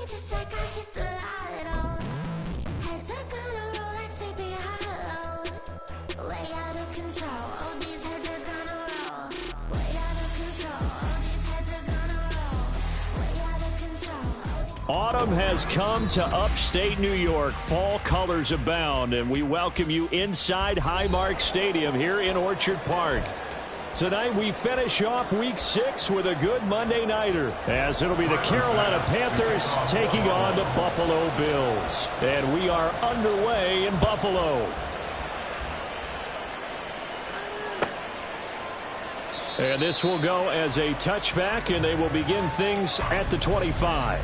just like I hit the lotto. Heads are gonna roll like sleepy hollow. Way out of control, all these heads are gonna roll. Way out of control, all these heads are gonna roll. Way out of control. Autumn has come to upstate New York. Fall colors abound, and we welcome you inside Highmark Stadium here in Orchard Park. Tonight we finish off Week 6 with a good Monday nighter, as it'll be the Carolina Panthers taking on the Buffalo Bills. And we are underway in Buffalo. And this will go as a touchback, and they will begin things at the 25.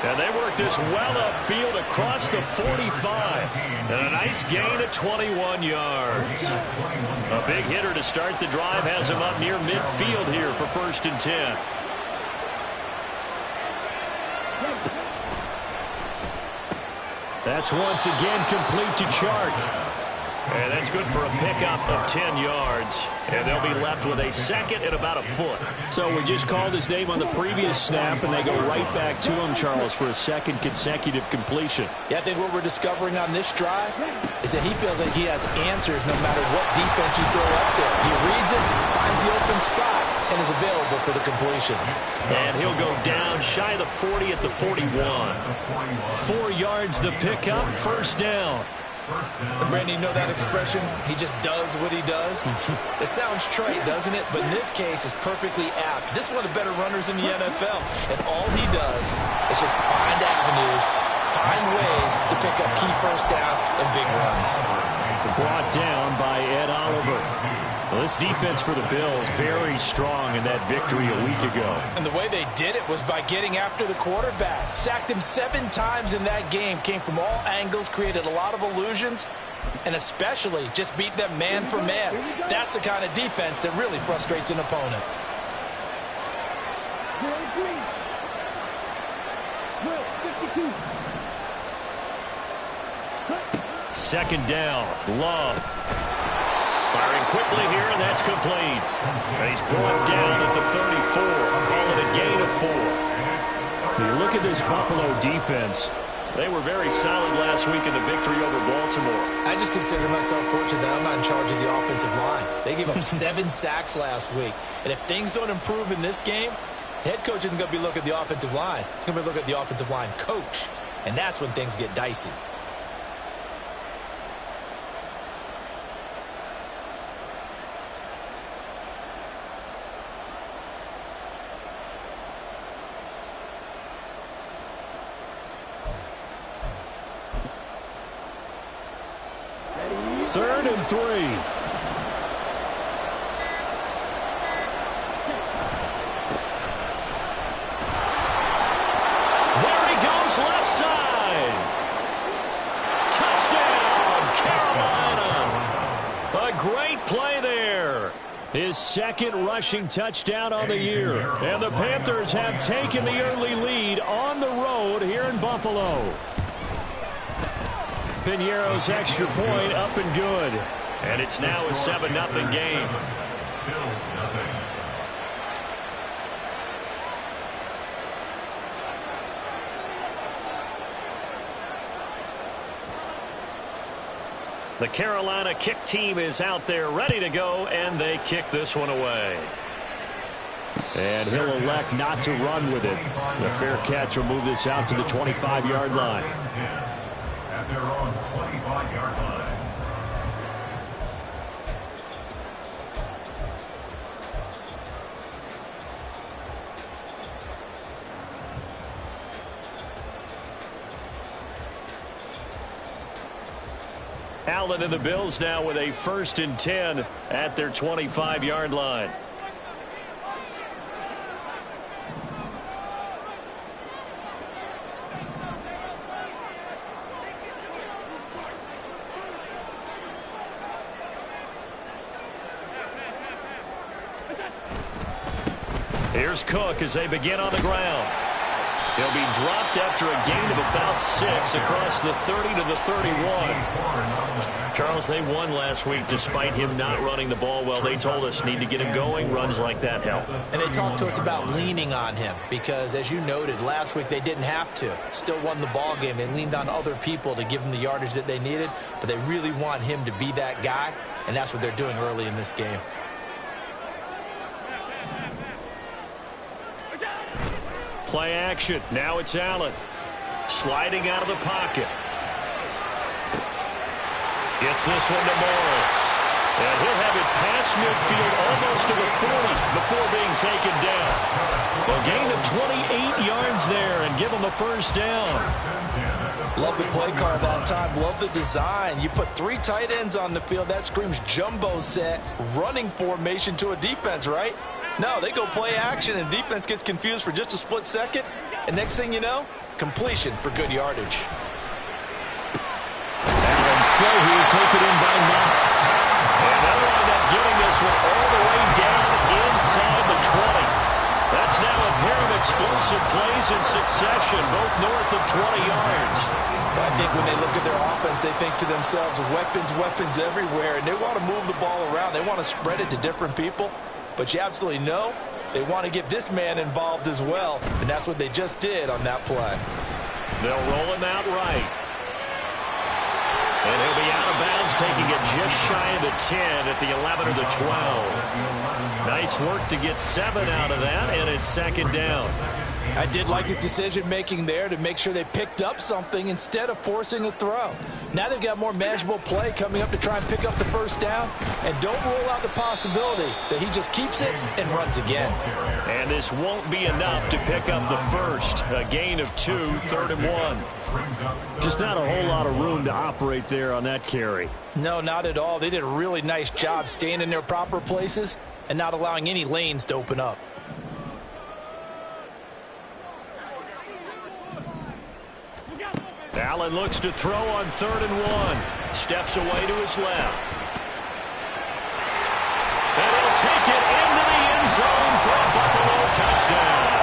And they work this well upfield across the 45. And a nice gain of 21 yards. A big hitter to start the drive has him up near midfield here for 1st and 10. That's once again complete to Chark. And that's good for a pickup of 10 yards. And they'll be left with a second and about a foot. So we just called his name on the previous snap, and they go right back to him, Charles, for a second consecutive completion. Yeah, I think what we're discovering on this drive is that he feels like he has answers no matter what defense you throw up there. He reads it, finds the open spot, and is available for the completion. And he'll go down shy of the 40 at the 41. 4 yards the pickup, 1st down. And Brandon, you know that expression? He just does what he does? It sounds trite, doesn't it? But in this case, it's perfectly apt. This is one of the better runners in the NFL. And all he does is just find avenues, find ways to pick up key 1st downs and big runs. Brought down by Ed Oliver. Well, this defense for the Bills very strong in that victory a week ago. And the way they did it was by getting after the quarterback. Sacked him 7 times in that game. Came from all angles, created a lot of illusions, and especially just beat them man for man. That's the kind of defense that really frustrates an opponent. Second down, Love. Firing quickly here, and that's complete. And he's brought down at the 34. Call it a gain of 4. You look at this Buffalo defense. They were very solid last week in the victory over Baltimore. I just consider myself fortunate that I'm not in charge of the offensive line. They gave up 7 sacks last week. And if things don't improve in this game, the head coach isn't going to be looking at the offensive line. He's going to be looking at the offensive line coach. And that's when things get dicey. Third and 3. There he goes, left side. Touchdown, Carolina. A great play there. His 2nd rushing touchdown on the year. And the Panthers have taken the early lead on the road here in Buffalo. Piñeiro's extra point up and good. And it's now a 7-0 game. The Carolina kick team is out there ready to go, and they kick this one away. And he'll elect not to run with it. The fair catch will move this out to the 25-yard line. At their own 25-yard line. Allen and the Bills now with a 1st and 10 at their 25-yard line. Here's Cook as they begin on the ground. He'll be dropped after a gain of about 6 across the 30 to the 31. Charles, they won last week despite him not running the ball well. They told us need to get him going. Runs like that help. And they talked to us about leaning on him because, as you noted, last week they didn't have to. Still won the ball game. They leaned on other people to give them the yardage that they needed, but they really want him to be that guy, and that's what they're doing early in this game. Play action. Now it's Allen. Sliding out of the pocket. Gets this one to Morris. And he'll have it past midfield almost to the 40 before being taken down. A gain of 28 yards there and give him a first down. Love the play call that time. Love the design. You put 3 tight ends on the field. That screams jumbo set, running formation to a defense, right? No, they go play action, and defense gets confused for just a split second. And next thing you know, completion for good yardage. Allen's throw here taken in by Knox. And they'll wind up getting this one all the way down inside the 20. That's now a pair of explosive plays in succession, both north of 20 yards. I think when they look at their offense, they think to themselves, weapons, weapons everywhere, and they want to move the ball around. They want to spread it to different people. But you absolutely know they want to get this man involved as well, and that's what they just did on that play. They'll roll him out right. And he'll be out of bounds, taking it just shy of the 10 at the 11 or the 12. Nice work to get 7 out of that, and it's second down. I did like his decision-making there to make sure they picked up something instead of forcing a throw. Now they've got more manageable play coming up to try and pick up the first down. And don't rule out the possibility that he just keeps it and runs again. And this won't be enough to pick up the first. A gain of 2, 3rd and 1. Just not a whole lot of room to operate there on that carry. No, not at all. They did a really nice job staying in their proper places and not allowing any lanes to open up. Allen looks to throw on 3rd and 1. Steps away to his left. And he'll take it into the end zone for a Buffalo touchdown.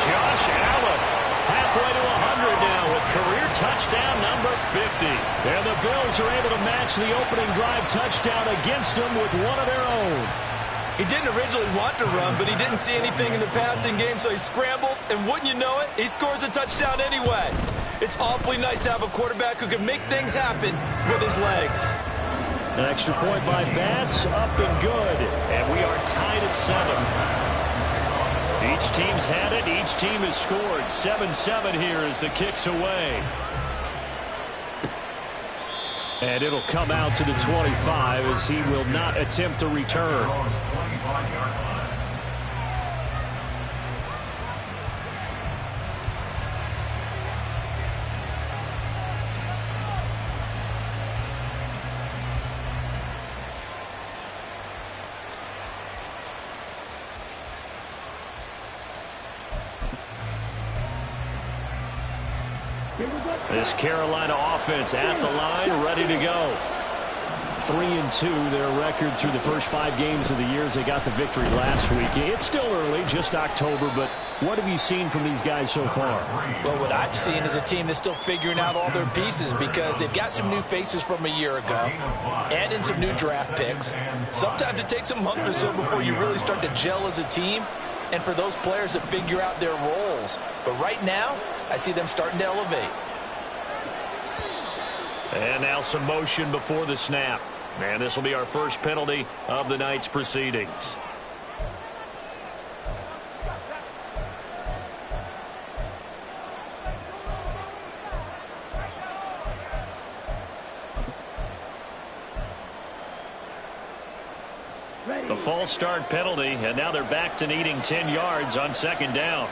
Josh Allen, halfway to 100 now with career touchdown number 50. And the Bills are able to match the opening drive touchdown against them with one of their own. He didn't originally want to run, but he didn't see anything in the passing game, so he scrambled, and wouldn't you know it, he scores a touchdown anyway. It's awfully nice to have a quarterback who can make things happen with his legs. An extra point by Bass, up and good, and we are tied at 7. Each team's had it, each team has scored. 7-7 here as the kick's away. And it'll come out to the 25 as he will not attempt to return. This Carolina offense at the line, ready to go. 3-2, their record through the first 5 games of the year as they got the victory last week. It's still early, just October, but what have you seen from these guys so far? Well, what I've seen is a team that's still figuring out all their pieces because they've got some new faces from a year ago, add in some new draft picks. Sometimes it takes a month or so before you really start to gel as a team and for those players to figure out their roles. But right now, I see them starting to elevate. And now some motion before the snap. And this will be our first penalty of the night's proceedings. The false start penalty, and now they're back to needing 10 yards on second down.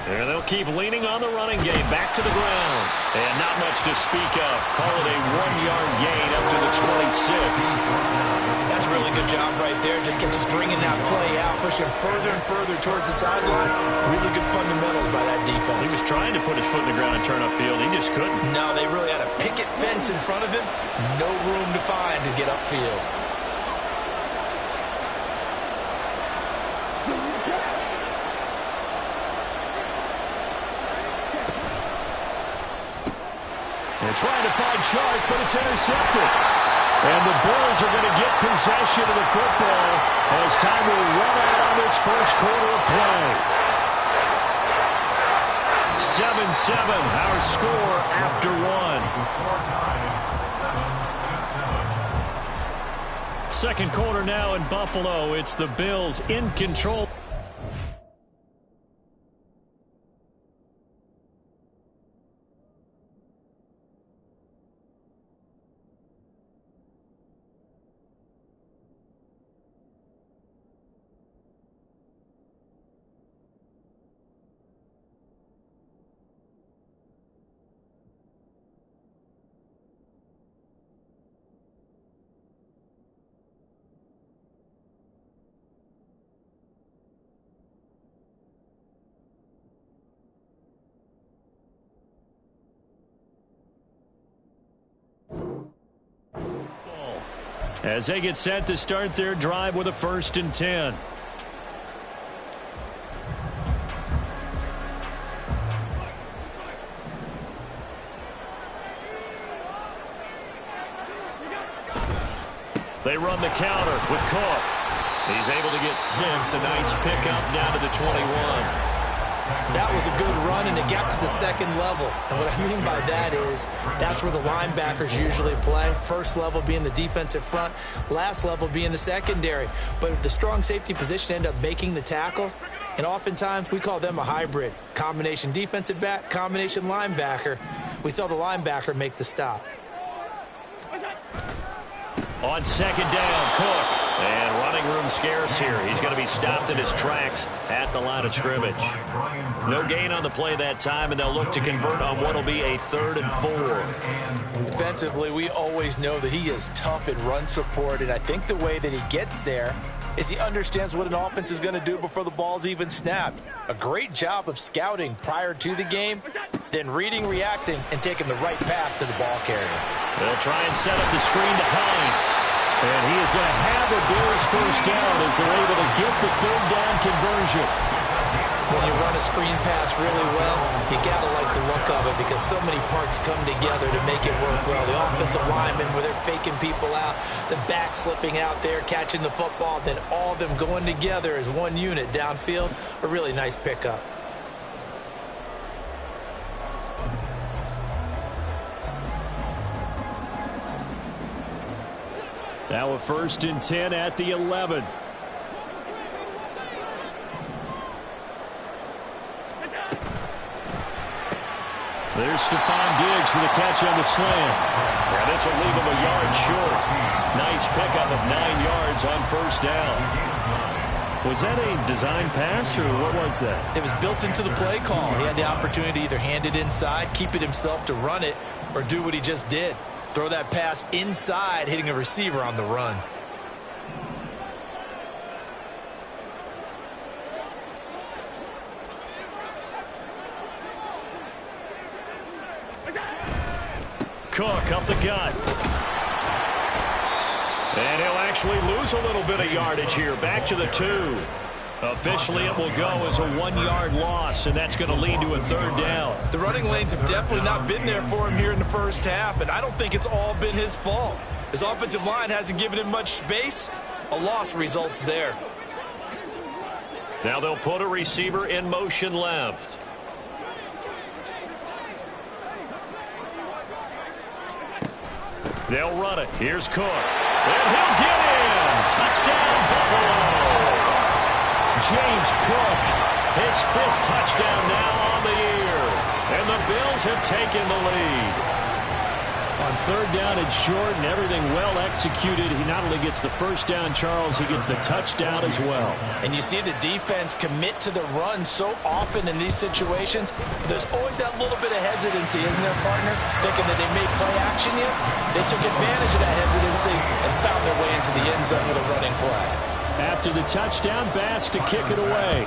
And they'll keep leaning on the running game. Back to the ground. And not much to speak of. Call it a 1-yard gain up to the 26. That's a really good job right there. Just kept stringing that play out, pushing further and further towards the sideline. Really good fundamentals by that defense. He was trying to put his foot in the ground and turn upfield. He just couldn't. No, they really had a picket fence in front of him. No room to find to get upfield. They're trying to find Chark, but it's intercepted. And the Bills are going to get possession of the football as time will run out on this first quarter of play. 7-7, our score after one. Second quarter now in Buffalo. It's the Bills in control. As they get set to start their drive with a 1st and 10. They run the counter with Cook. He's able to get 6. A nice pickup down to the 21. That was a good run, and it got to the second level. And what I mean by that is that's where the linebackers usually play. First level being the defensive front, last level being the secondary. But the strong safety position ended up making the tackle, and oftentimes we call them a hybrid. Combination defensive back, combination linebacker. We saw the linebacker make the stop. On second down, Cook. And running room scarce here. He's going to be stopped in his tracks at the line of scrimmage. No gain on the play that time, and they'll look to convert on what will be a 3rd and 4. Defensively, we always know that he is tough in run support, and I think the way that he gets there is he understands what an offense is going to do before the ball's even snapped. A great job of scouting prior to the game, then reading, reacting, and taking the right path to the ball carrier. They'll try and set up the screen to Hines. And he is going to have the Bills first down as they're able to get the 3rd down conversion. When you run a screen pass really well, you got to like the look of it because so many parts come together to make it work well. The offensive linemen where they're faking people out, the back slipping out there, catching the football, then all of them going together as one unit downfield. A really nice pickup. Now a 1st and 10 at the 11. There's Stephon Diggs for the catch on the slant. And this will leave him a yard short. Nice pickup of 9 yards on 1st down. Was that a design pass, or what was that? It was built into the play call. He had the opportunity to either hand it inside, keep it himself to run it, or do what he just did. Throw that pass inside, hitting a receiver on the run. Cook up the gut. And he'll actually lose a little bit of yardage here. Back to the 2. Officially, it will go as a 1-yard loss, and that's going to lead to a 3rd down. The running lanes have definitely not been there for him here in the first half, and I don't think it's all been his fault. His offensive line hasn't given him much space. A loss results there. Now they'll put a receiver in motion left. They'll run it. Here's Cook. And he'll get in. Touchdown, Buffalo. James Cook, his 5th touchdown now on the year. And the Bills have taken the lead. On third down and short, and everything well executed. He not only gets the first down, Charles, he gets the touchdown as well. And you see the defense commit to the run so often in these situations. There's always that little bit of hesitancy, isn't there, partner? Thinking that they may play action you. They took advantage of that hesitancy and found their way into the end zone with a running play. After the touchdown, Bass to kick it away.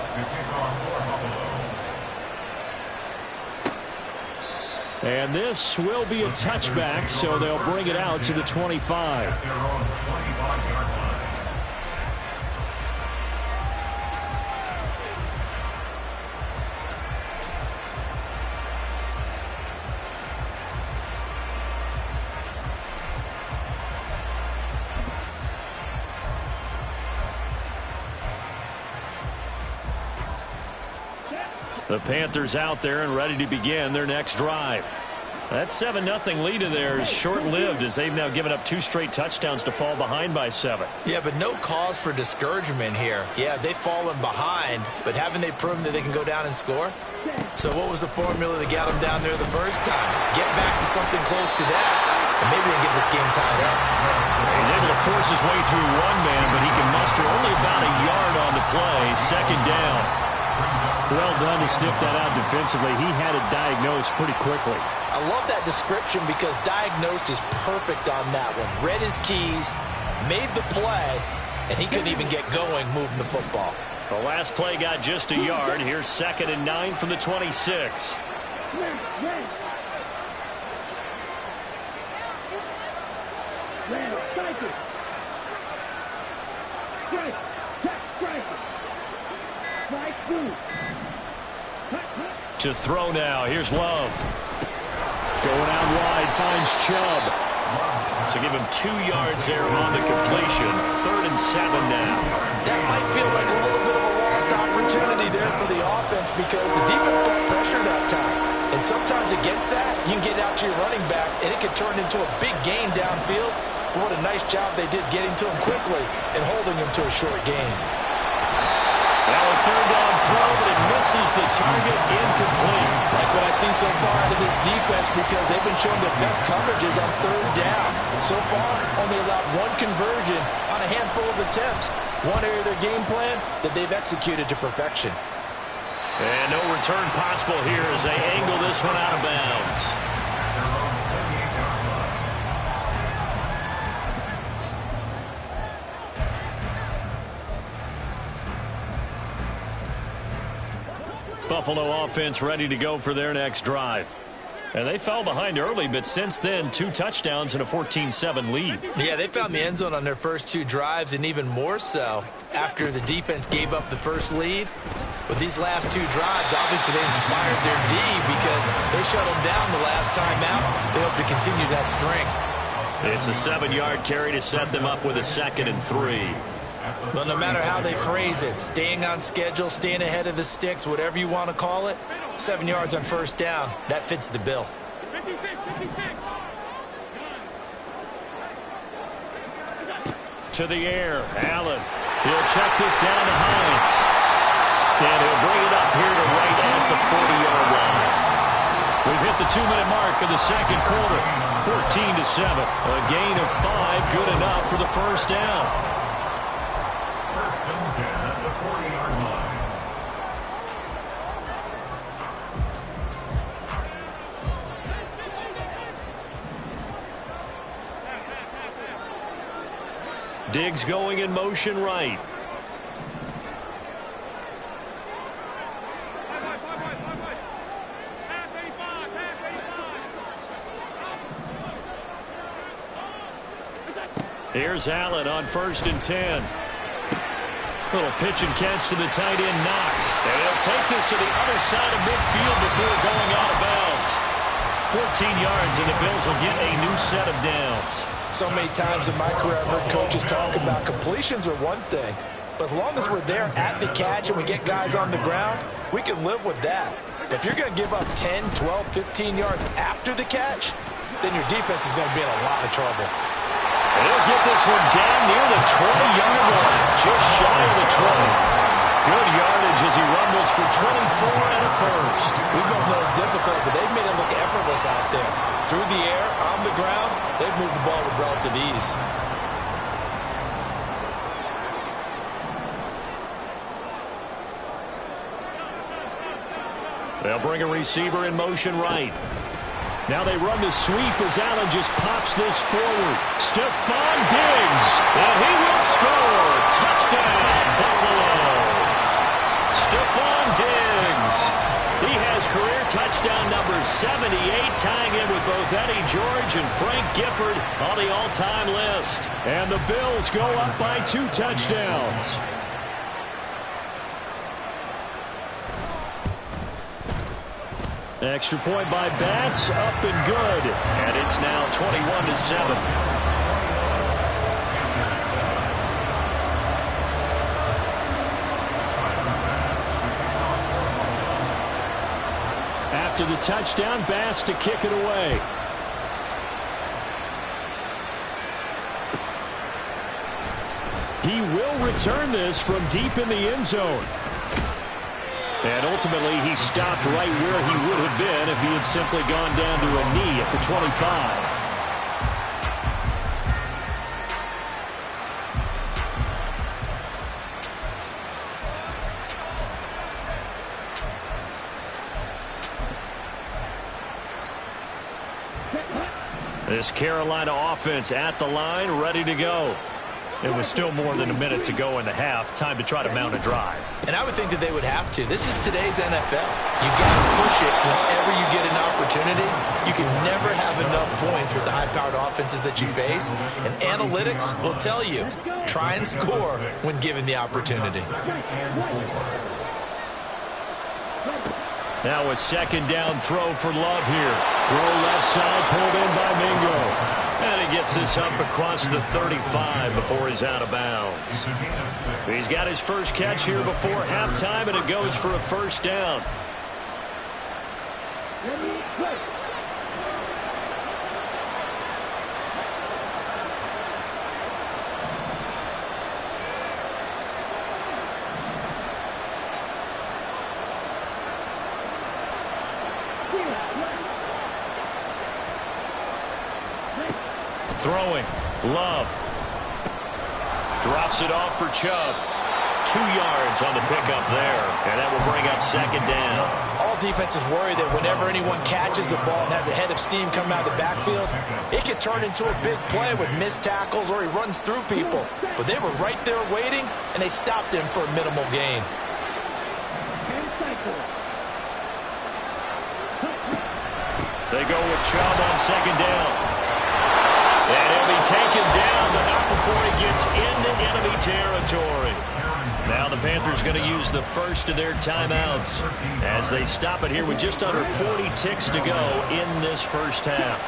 And this will be a touchback, so they'll bring it out to the 25. The Panthers out there and ready to begin their next drive. That 7-0 lead of theirs short-lived as they've now given up 2 straight touchdowns to fall behind by 7. Yeah, but no cause for discouragement here. Yeah, they've fallen behind, but haven't they proven that they can go down and score? So what was the formula that got them down there the first time? Get back to something close to that, and maybe they can get this game tied up. He's able to force his way through one man, but he can muster only about a yard on the play. Second down. Well done to sniff that out defensively. He had it diagnosed pretty quickly. I love that description because diagnosed is perfect on that one. Read his keys, made the play, and he couldn't even get going moving the football. The last play got just a yard. Here's 2nd and 9 from the 26. To throw now. Here's Love. Going out wide, finds Chubb. So give him 2 yards there on the completion. 3rd and 7 now. That might feel like a little bit of a lost opportunity there for the offense because the defense put pressure that time. And sometimes against that, you can get out to your running back, and it could turn into a big gain downfield. But what a nice job they did getting to him quickly and holding him to a short gain. Now a 3rd down throw, but it misses the target, incomplete. Like what I've seen so far out of this defense because they've been showing their best coverages on 3rd down. So far, only allowed 1 conversion on a handful of attempts. One area of their game plan that they've executed to perfection. And no return possible here as they angle this one out of bounds. Buffalo offense ready to go for their next drive. And they fell behind early, but since then, 2 touchdowns and a 14-7 lead. Yeah, they found the end zone on their first 2 drives, and even more so after the defense gave up the first lead. But these last 2 drives, obviously they inspired their D because they shut them down the last time out. They hope to continue that string. It's a 7-yard carry to set them up with a 2nd and 3. Well, no matter how they phrase it, staying on schedule, staying ahead of the sticks, whatever you want to call it, 7 yards on 1st down, that fits the bill. 56. To the air, Allen. He'll check this down to Hines. And he'll bring it up here to right at the 40-yard line. We've hit the 2-minute mark of the 2nd quarter. 14-7. A gain of 5, good enough for the 1st down. Diggs going in motion right. Here's Allen on 1st and 10. Little pitch and catch to the tight end, Knox. And he'll take this to the other side of midfield before going out of bounds. 14 yards, and the Bills will get a new set of downs. So many times in my career I've heard coaches talk about completions are one thing, but as long as we're there at the catch and we get guys on the ground, we can live with that. But if you're going to give up 10, 12, 15 yards after the catch, then your defense is going to be in a lot of trouble. And he'll get this one down near the 20-yard line, just shy of the 20. Good yardage as he rumbles for 24 and a first. We both know it's difficult, but they've made it look effortless out there. Through the air, on the ground, they've moved the ball with relative ease. They'll bring a receiver in motion right. Now they run the sweep as Allen just pops this forward. Stephon Diggs, and he will score. Touchdown, Buffalo. Stephon Diggs. He has career touchdown number 78, tying in with both Eddie George and Frank Gifford on the all-time list. And the Bills go up by 2 touchdowns. Extra point by Bass, up and good. And it's now 21-7. After the touchdown, Bass to kick it away. He will return this from deep in the end zone. And ultimately, he stopped right where he would have been if he had simply gone down to a knee at the 25. This Carolina offense at the line, ready to go. It was still more than a minute to go in the half. Time to try to mount a drive. And I would think that they would have to. This is today's NFL. You got to push it whenever you get an opportunity. You can never have enough points with the high-powered offenses that you face. And analytics will tell you, try and score when given the opportunity. Now a second down throw for Love here. Throw left side, pulled in by Mingo. And he gets this up across the 35 before he's out of bounds. He's got his first catch here before halftime, and it goes for a first down. Throwing. Love. Drops it off for Chubb. 2 yards on the pickup there. And that will bring up second down. All defenses worry that whenever anyone catches the ball and has a head of steam coming out of the backfield, it could turn into a big play with missed tackles or he runs through people. But they were right there waiting, and they stopped him for a minimal gain. They go with Chubb on second down. And he'll be taken down, but not before he gets into enemy territory. Now the Panthers going to use the first of their timeouts as they stop it here with just under 40 ticks to go in this first half.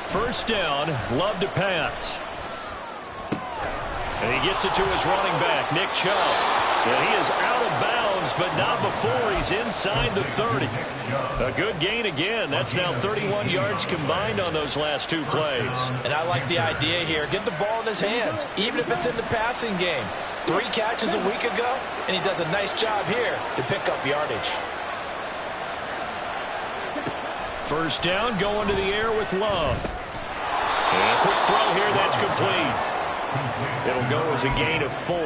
First down, Love to pass. And he gets it to his running back, Nick Chubb. And he is out of bounds, but not before he's inside the 30. A good gain again. That's now 31 yards combined on those last 2 plays. And I like the idea here. Get the ball in his hands, even if it's in the passing game. 3 catches a week ago, and he does a nice job here to pick up yardage. First down, going to the air with Love. And a quick throw here, that's complete. It'll go as a gain of 4,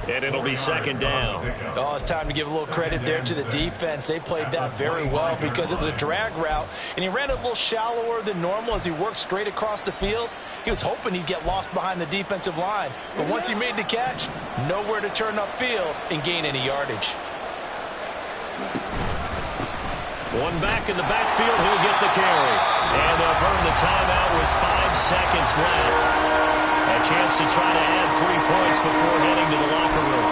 and it'll be second down. Oh, it's time to give a little credit there to the defense. They played that very well because it was a drag route, and he ran a little shallower than normal as he worked straight across the field. He was hoping he'd get lost behind the defensive line, but once he made the catch, nowhere to turn upfield and gain any yardage. One back in the backfield, he'll get the carry. And they'll burn the timeout with 5 seconds left. A chance to try to add 3 points before heading to the locker room.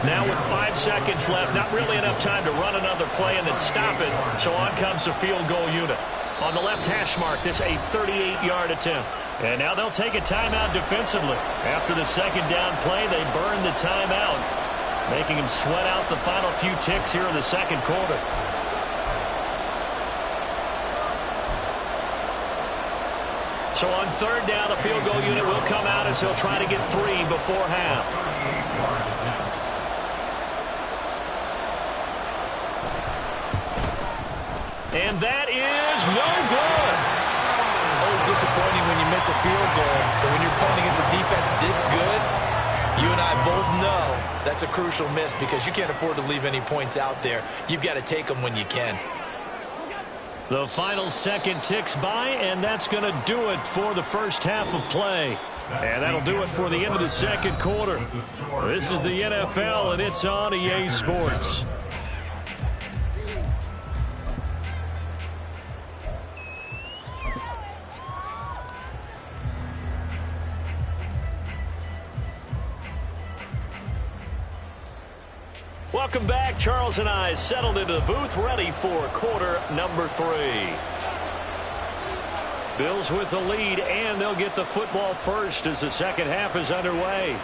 Now with 5 seconds left, not really enough time to run another play and then stop it. So on comes the field goal unit. On the left hash mark, this a 38-yard attempt. And now they'll take a timeout defensively. After the second down play, they burn the timeout. making him sweat out the final few ticks here in the second quarter. So on third down, the field goal unit will come out as he'll try to get 3 before half. And that is no good. Always disappointing when you miss a field goal, but when you're playing against a defense this good, you and I both know that's a crucial miss because you can't afford to leave any points out there. You've got to take them when you can. The final second ticks by, and that's going to do it for the first half of play. And that'll do it for the end of the second quarter. This is the NFL, and it's on EA Sports. Welcome back. Charles and I settled into the booth, ready for quarter number 3. Bills with the lead, and they'll get the football first as the second half is underway.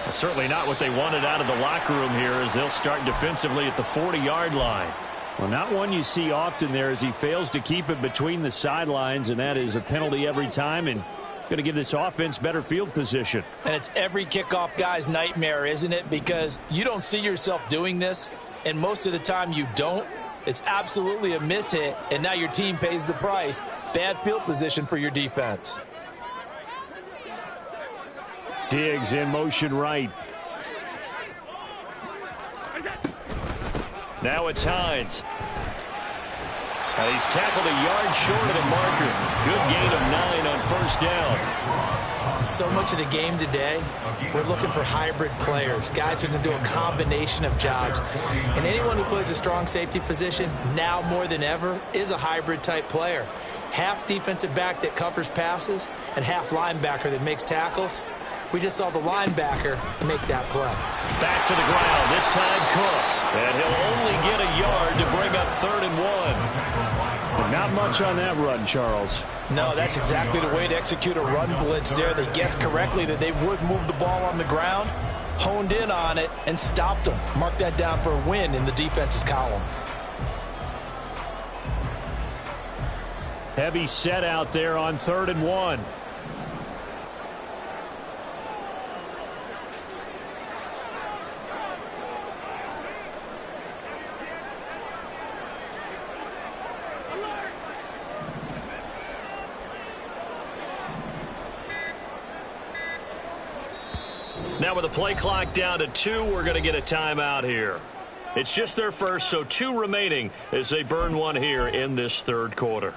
Well, certainly not what they wanted out of the locker room here as they'll start defensively at the 40-yard line. Well, not one you see often there as he fails to keep it between the sidelines, and that is a penalty every time, and going to give this offense better field position. And it's every kickoff guy's nightmare, isn't it? Because you don't see yourself doing this, and most of the time you don't. It's absolutely a miss hit, and now your team pays the price. Bad field position for your defense. Diggs in motion right. Now it's Hines. And he's tackled a yard short of the marker. Good gain of 9 on first down. So much of the game today, we're looking for hybrid players, guys who can do a combination of jobs. And anyone who plays a strong safety position, now more than ever, is a hybrid type player. Half defensive back that covers passes and half linebacker that makes tackles. We just saw the linebacker make that play. Back to the ground, this time Cook. And he'll only get a yard to bring up 3rd and 1. But not much on that run, Charles. No, that's exactly the way to execute a run blitz there. They guessed correctly that they would move the ball on the ground, honed in on it, and stopped them. Mark that down for a win in the defense's column. Heavy set out there on 3rd and 1. Now with the play clock down to 2, we're going to get a timeout here. It's just their first, so 2 remaining as they burn one here in this third quarter.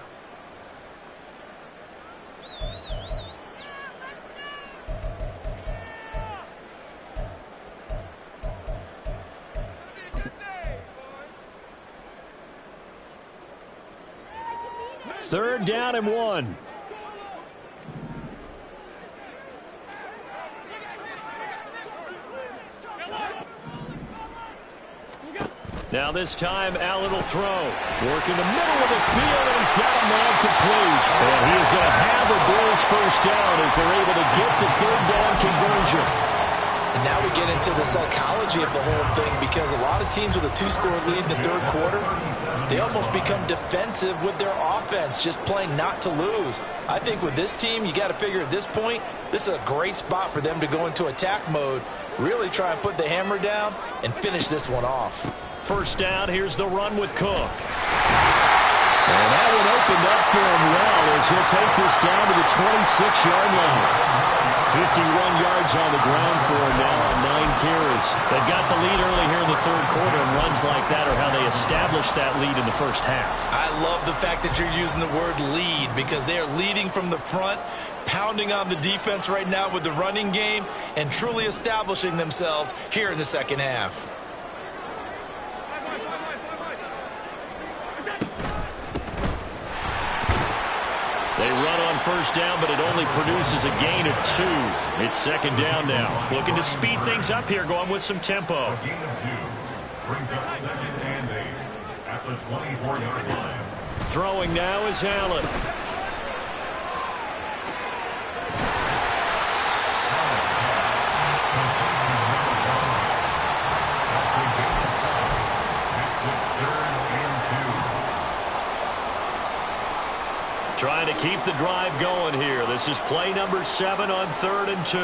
Third down and 1. Now this time, Allen will throw. Work in the middle of the field, and he's got a man complete. And he is going to have a Bills first down as they're able to get the 3rd down conversion. And now we get into the psychology of the whole thing because a lot of teams with a 2-score lead in the third quarter, they almost become defensive with their offense, just playing not to lose. I think with this team, you got to figure at this point, this is a great spot for them to go into attack mode, really try and put the hammer down and finish this one off. First down, here's the run with Cook. And that one opened up for him well as he'll take this down to the 26-yard line. 51 yards on the ground for him now on 9 carries. They've got the lead early here in the third quarter, and runs like that are how they established that lead in the first half. I love the fact that you're using the word lead because they are leading from the front, pounding on the defense right now with the running game, and truly establishing themselves here in the second half. They run on first down, but it only produces a gain of 2. It's second down now. Looking to speed things up here, going with some tempo. A gain of 2 brings up 2nd and 8 at the 24-yard line. Throwing now is Allen. Trying to keep the drive going here. This is play number 7 on 3rd and 2.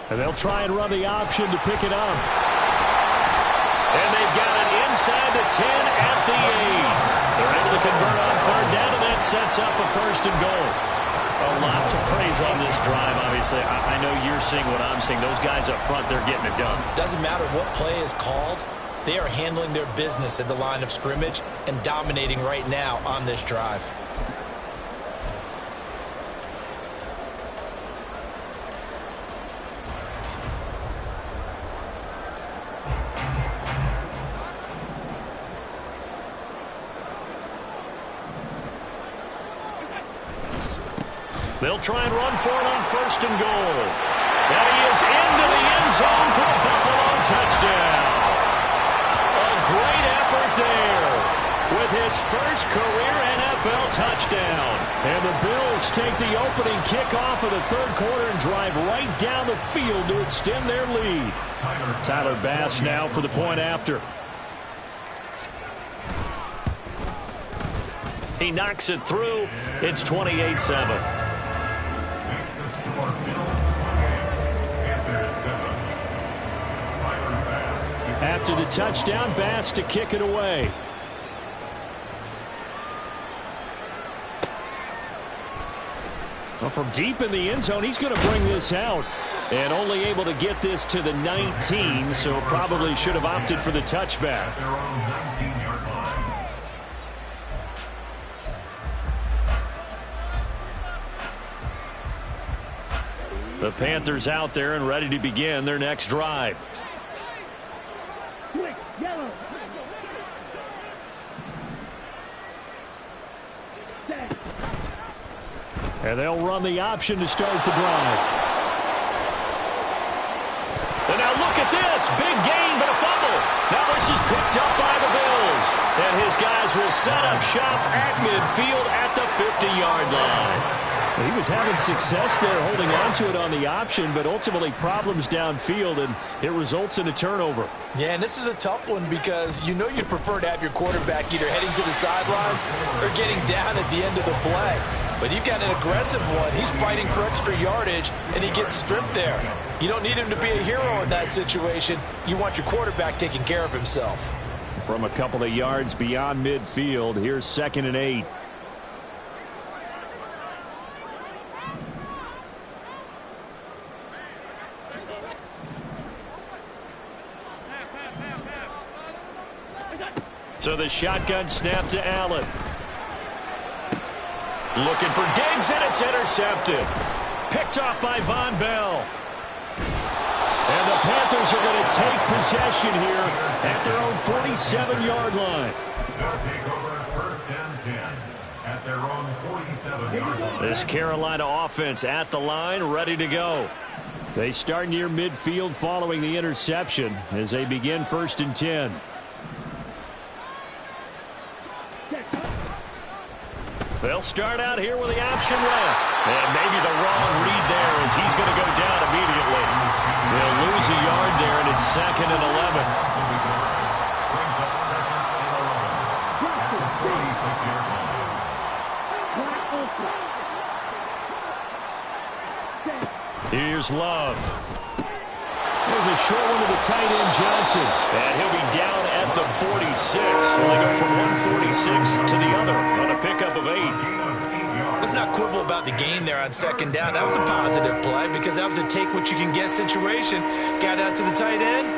And they'll try and run the option to pick it up. And they've got it inside the 10 at the 8. They're able to convert on 3rd down, and that sets up a 1st and goal. A lot to praise on this drive, obviously. I know you're seeing what I'm seeing. Those guys up front, they're getting it done. Doesn't matter what play is called. They are handling their business at the line of scrimmage and dominating right now on this drive. They'll try and run for it on 1st and goal. And he is into the end zone for a Buffalo touchdown. A great effort there with his first career NFL touchdown. And the Bills take the opening kickoff of the 3rd quarter and drive right down the field to extend their lead. Tyler Bass now for the point after. He knocks it through. It's 28-7. After the touchdown, Bass to kick it away. Well, from deep in the end zone, he's going to bring this out. And only able to get this to the 19, so probably should have opted for the touchback. Their own 19-yard line. The Panthers out there and ready to begin their next drive. And they'll run the option to start the drive. And now look at this. Big gain, but a fumble. Now this is picked up by the Bills. And his guys will set up shop at midfield at the 50-yard line. He was having success there holding on to it on the option, but ultimately problems downfield, and it results in a turnover. Yeah, and this is a tough one because you know you'd prefer to have your quarterback either heading to the sidelines or getting down at the end of the play. But you've got an aggressive one. He's fighting for extra yardage, and he gets stripped there. You don't need him to be a hero in that situation. You want your quarterback taking care of himself. From a couple of yards beyond midfield, here's 2nd and 8. So the shotgun snap to Allen. Looking for Diggs, and it's intercepted. Picked off by Von Bell. And the Panthers are going to take possession here at their own 47-yard line. They'll take over at 1st and 10 at their own 47-yard line. This Carolina offense at the line, ready to go. They start near midfield following the interception as they begin 1st and 10. They'll start out here with the option left. And maybe the wrong read there as he's going to go down immediately. They'll lose a yard there, and it's 2nd and 11. Brings up 2nd and 11 at the 46-yard line. Here's Love. There's a short one to the tight end, Johnson. And he'll be down at the 46. So they go from 146 to the other on a pickup of 8. Let's not quibble about the gain there on 2nd down. That was a positive play because that was a take-what-you-can-get situation. Got out to the tight end.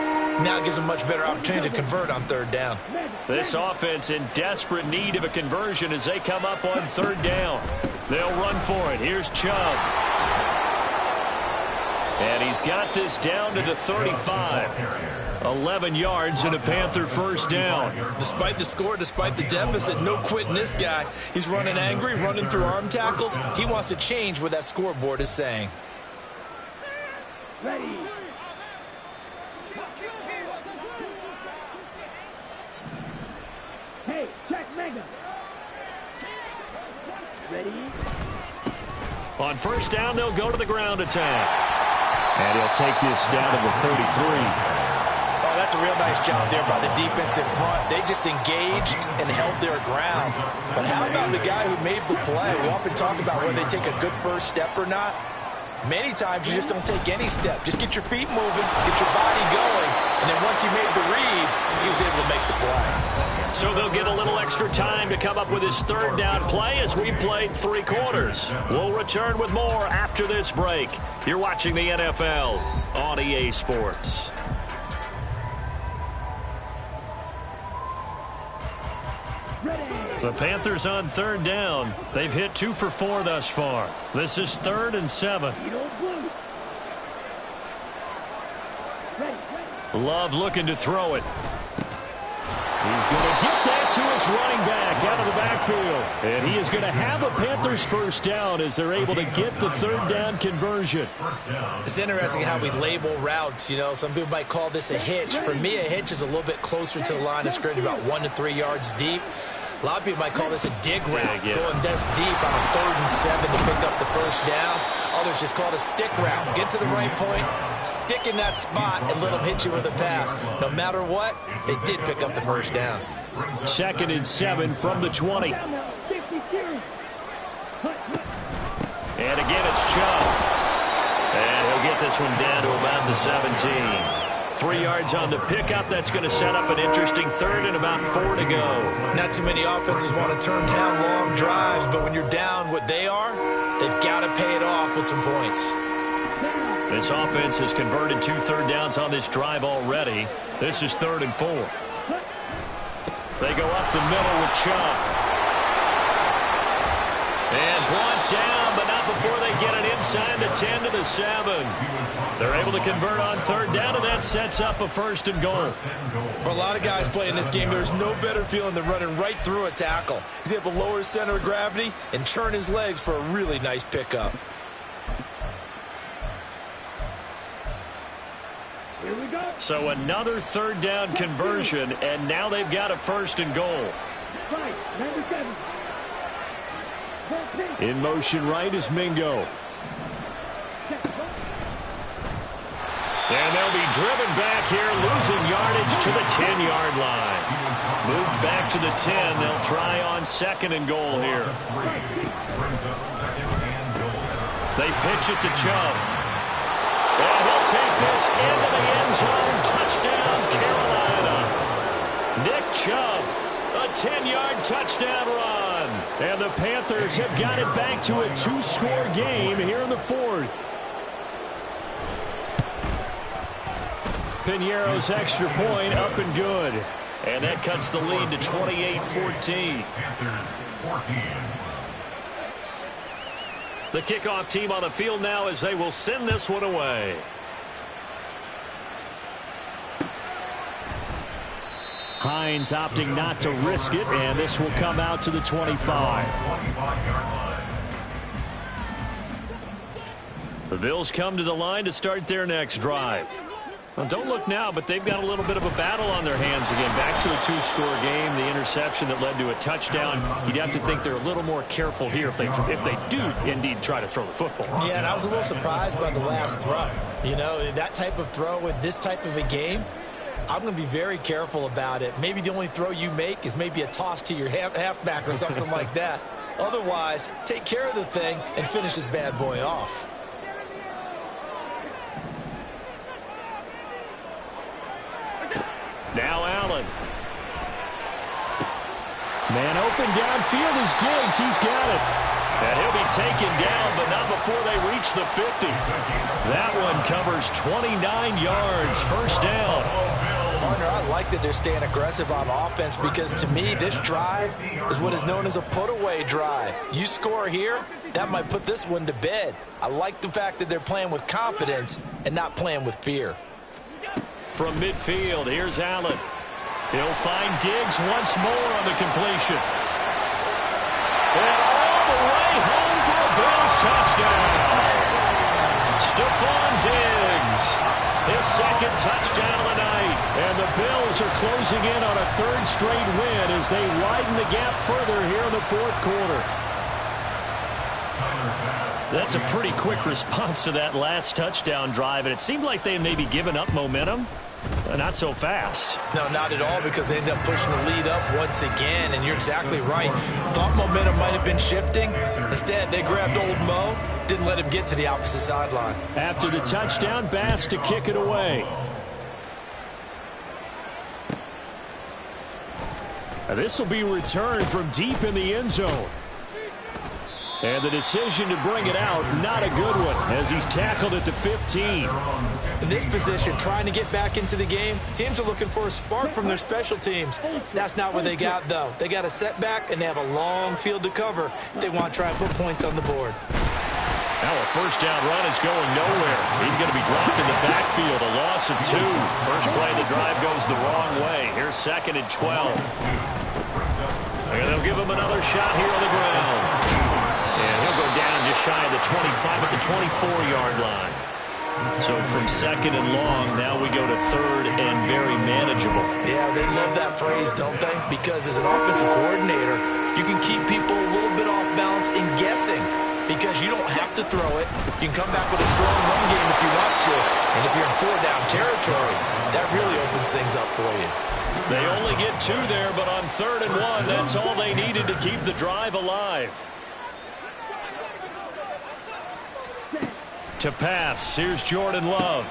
Now it gives them much better opportunity to convert on 3rd down. This offense in desperate need of a conversion as they come up on 3rd down. They'll run for it. Here's Chubb. And he's got this down to the 35. 11 yards and a Panther 1st down. Despite the score, despite the deficit, no quitting this guy. He's running angry, running through arm tackles. He wants to change what that scoreboard is saying. Ready. Hey, check Mega. Ready. On 1st down, they'll go to the ground attack. And he'll take this down to the 33. Oh, that's That's a real nice job there by the defense in front. They just engaged and held their ground. But how about the guy who made the play? We often talk about whether they take a good first step or not. Many times you just don't take any step. Just get your feet moving, get your body going, and then once he made the read, he was able to make the play. So they'll get a little extra time to come up with his third down play as we played 3 quarters. We'll return with more after this break. You're watching the NFL on EA Sports. The Panthers on third down. They've hit 2 for 4 thus far. This is 3rd and 7. Love looking to throw it. He's going to get that to his running back out of the backfield. And he is going to have a Panthers first down as they're able to get the third down conversion. It's interesting how we label routes. You know, some people might call this a hitch. For me, a hitch is a little bit closer to the line of scrimmage, about 1 to 3 yards deep. A lot of people might call this a dig route, going this deep on a 3rd and 7 to pick up the first down. Others just call it a stick route. Get to the right point, stick in that spot, and let them hit you with a pass. No matter what, they did pick up the first down. 2nd and 7 from the 20. And again, it's Chubb. And he'll get this one down to about the 17. 3 yards on the pickup. That's going to set up an interesting 3rd and about 4 to go. Not too many offenses want to turn down long drives, but when you're down what they are, they've got to pay it off with some points. This offense has converted 2 third downs on this drive already. This is 3rd and 4. They go up the middle with Chubb. And brought down, but not before they get it inside the 10 to the 7. They're able to convert on 3rd down, and that sets up a 1st and goal. For a lot of guys playing this game, there's no better feeling than running right through a tackle. He's able to lower his center of gravity and turn his legs for a really nice pickup. So another 3rd down conversion, and now they've got a 1st and goal. In motion right is Mingo. And they'll be driven back here, losing yardage to the 10-yard line. Moved back to the 10. They'll try on 2nd and goal here. They pitch it to Chubb. And he'll take this into the end zone. Touchdown, Carolina. Nick Chubb, a 10-yard touchdown run. And the Panthers have got it back to a 2-score game here in the 4th. Piñeiro's extra point up and good. And that cuts the lead to 28-14. The kickoff team on the field now as they will send this one away. Hines opting not to risk it, and this will come out to the 25. The Bills come to the line to start their next drive. Well, don't look now, but they've got a little bit of a battle on their hands again. Back to a 2-score game. The interception that led to a touchdown. You'd have to think they're a little more careful here if they do indeed try to throw the football. Yeah, and I was a little surprised by the last throw. You know, that type of throw in this type of a game, I'm going to be very careful about it. Maybe the only throw you make is maybe a toss to your halfback or something like that. Otherwise, take care of the thing and finish this bad boy off. Now Allen. Man open downfield is Diggs. He's got it. And he'll be taken down, but not before they reach the 50. That one covers 29 yards. First down. Partner, I like that they're staying aggressive on offense because to me, this drive is what is known as a put-away drive. You score here, that might put this one to bed. I like the fact that they're playing with confidence and not playing with fear. From midfield, here's Allen. He'll find Diggs once more on the completion. And all the way home for a Bills touchdown. Stephon Diggs, his 2nd touchdown of the night. And the Bills are closing in on a 3rd straight win as they widen the gap further here in the 4th quarter. That's a pretty quick response to that last touchdown drive, and it seemed like they had maybe given up momentum. not so fast. No, not at all, because they ended up pushing the lead up once again, and you're exactly right. Thought momentum might have been shifting. Instead, they grabbed old Mo, didn't let him get to the opposite sideline. After the touchdown, Bass to kick it away. This will be returned from deep in the end zone. And the decision to bring it out, not a good one, as he's tackled at the 15. In this position, trying to get back into the game, teams are looking for a spark from their special teams. That's not what they got, though. They got a setback, and they have a long field to cover if they want to try and put points on the board. Now a first down run is going nowhere. He's going to be dropped in the backfield, a loss of 2. First play of the drive goes the wrong way. Here's 2nd and 12. And they'll give him another shot here on the ground. And he'll go down just shy of the 25 at the 24-yard line. So from 2nd and long, now we go to 3rd and very manageable. Yeah, they love that phrase, don't they? Because as an offensive coordinator, you can keep people a little bit off balance and guessing, because you don't have to throw it. You can come back with a strong run game if you want to. And if you're in 4-down territory, that really opens things up for you. They only get 2 there, but on 3rd and 1, that's all they needed to keep the drive alive. To pass, here's Jordan Love.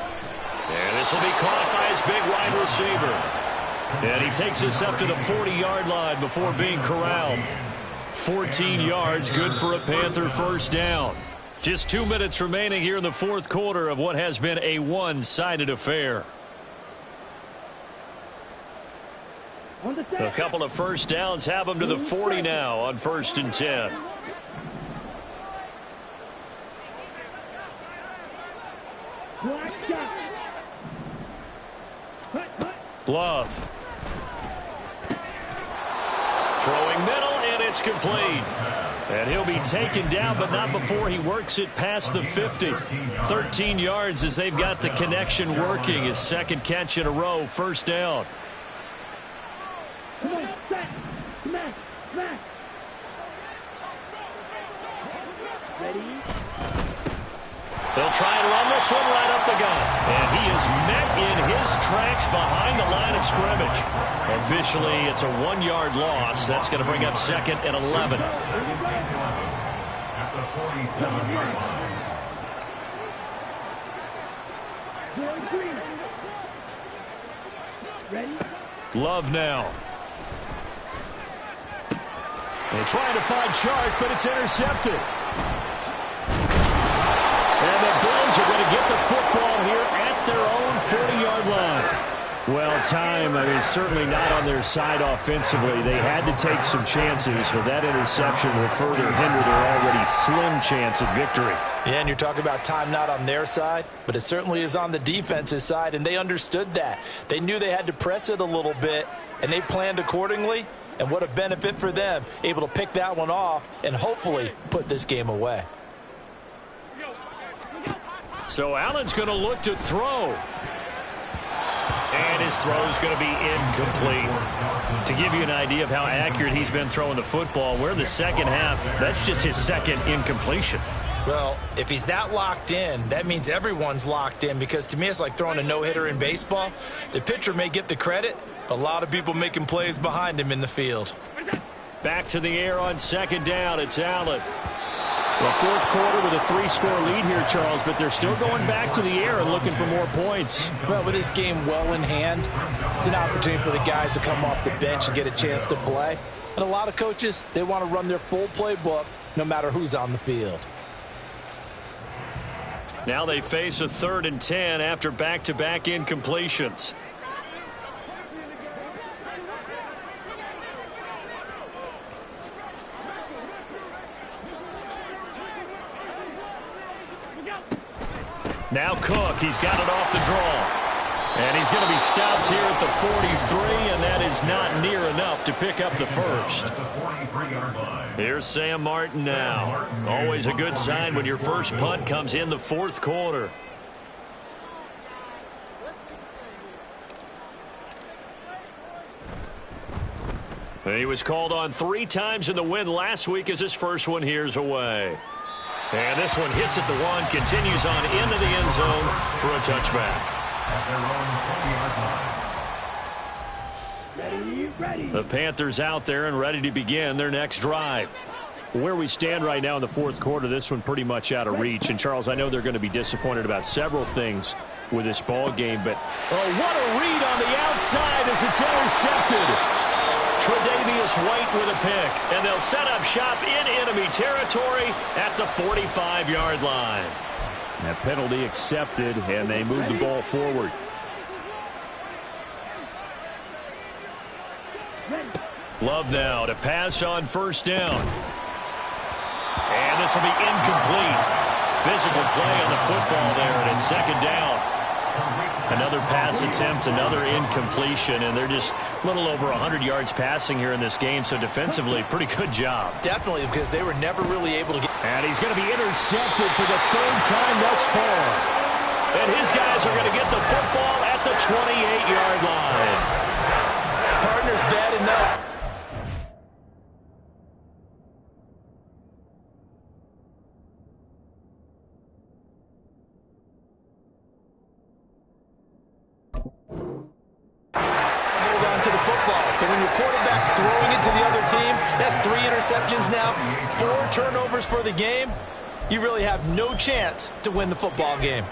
And this will be caught by his big wide receiver. And he takes us up to the 40-yard line before being corralled. 14 yards, good for a Panther first down. Just 2 minutes remaining here in the 4th quarter of what has been a one-sided affair. A couple of first downs have them to the 40 now on 1st and 10. Love. Throwing middle, and it's complete. And he'll be taken down, but not before he works it past the 50. 13 yards as they've got the connection working. His 2nd catch in a row, first down. Come on, set. Come on, smash. Ready? They'll try and run this one right up the gut. And he is met in his tracks behind the line of scrimmage. Officially, it's a 1-yard loss. That's going to bring up 2nd and 11. At the 47-yard line. Ready? Love now. They're trying to find Chark, but it's intercepted. And the Bills are going to get the football here at their own 40-yard line. Well, time, certainly not on their side offensively. They had to take some chances, but that interception will further hinder their already slim chance at victory. Yeah, and you're talking about time not on their side, but it certainly is on the defense's side, and they understood that. They knew they had to press it a little bit, and they planned accordingly, and what a benefit for them, able to pick that one off and hopefully put this game away. So Allen's going to look to throw. And his throw is going to be incomplete. To give you an idea of how accurate he's been throwing the football, we're in the second half. That's just his 2nd incompletion. Well, if he's that locked in, that means everyone's locked in, because to me it's like throwing a no-hitter in baseball. The pitcher may get the credit, but a lot of people making plays behind him in the field. Back to the air on 2nd down. It's Allen. Well, 4th quarter with a 3-score lead here, Charles, but they're still going back to the air and looking for more points. Well, with this game well in hand, it's an opportunity for the guys to come off the bench and get a chance to play. And a lot of coaches, they want to run their full playbook no matter who's on the field. Now they face a 3rd and 10 after back-to-back incompletions. Now Cook, he's got it off the draw. And he's going to be stopped here at the 43, and that is not near enough to pick up the first. Here's Sam Martin now. Always a good sign when your first punt comes in the 4th quarter. He was called on 3 times in the win last week as his first one here's away. And this one hits at the 1, continues on into the end zone for a touchback. at their own 20-yard line. Ready. The Panthers out there and ready to begin their next drive. Where we stand right now in the fourth quarter, this one pretty much out of reach. And, Charles, I know they're going to be disappointed about several things with this ball game, but what a read on the outside as it's intercepted. Tre'Davious White with a pick, and they'll set up shop in enemy territory at the 45-yard line. That penalty accepted, and they move the ball forward. Love now to pass on first down. And this will be incomplete. Physical play on the football there, and it's second down. Another pass attempt, another incompletion, and they're just a little over 100 yards passing here in this game, so defensively, pretty good job. Definitely, because they were never really able to get... And he's going to be intercepted for the third time thus far. And his guys are going to get the football at the 28-yard line. Partner's bad enough. To the football, but when your quarterback's throwing it to the other team, that's 3 interceptions now, 4 turnovers for the game. You really have no chance to win the football game.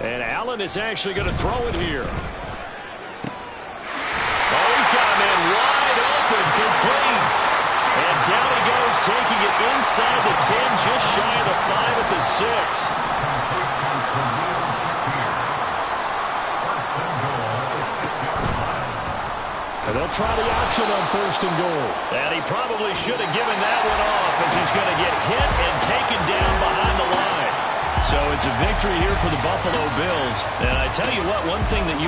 And Allen is actually going to throw it here. Oh, he's got a man wide open, complete. And down he goes, taking it inside the 10, just shy of the 5 at the 6. And they'll try the option on first and goal. And he probably should have given that one off, as he's going to get hit and taken down behind the line. So it's a victory here for the Buffalo Bills. And I tell you what, one thing that you